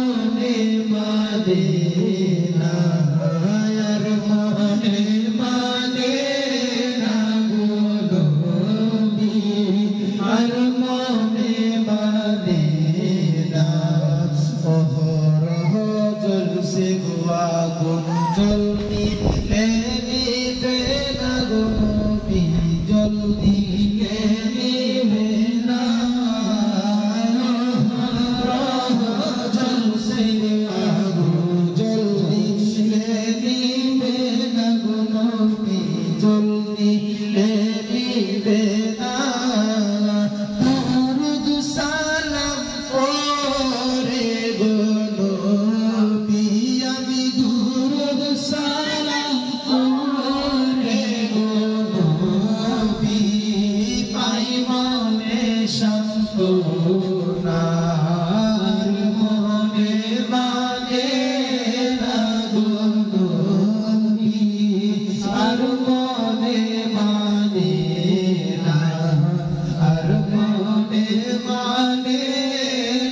মনে মদিনা আর মনে মানে না গো নবী আর মনে মদিনা অহরহ জ্বলছে গো আগুন জলদি নিবে না গো নবী জলদি নিবে না জ্বলছে আগুন জলদি নিবে না গো নবী জলদি নিবে না দুরুদ সালাম পড়ে গো নবী আমি দুরুদ সালাম পড়ে গো নবী পাই মনে সান্ত্বনা আর মনে মানে না গো নবী আর মনে মানে না আর মনে মানে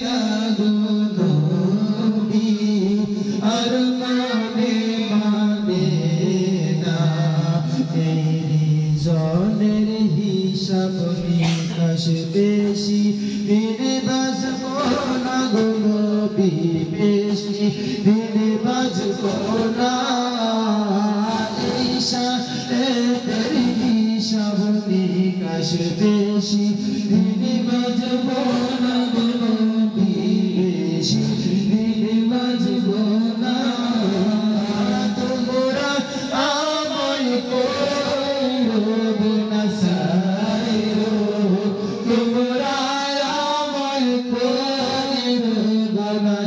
না গো নবী আর মনে মানে না এই জনের হিসাব নিকাশ বেশি দিন বাজব না গো নবী বেশি দিন বাজব না হিসাব নিকাশ বেশি দিন বাজব না গো নবী বেশি দিন বাজব না তোমরা আমায় করব না সাইরো তোমরা আমায় করব না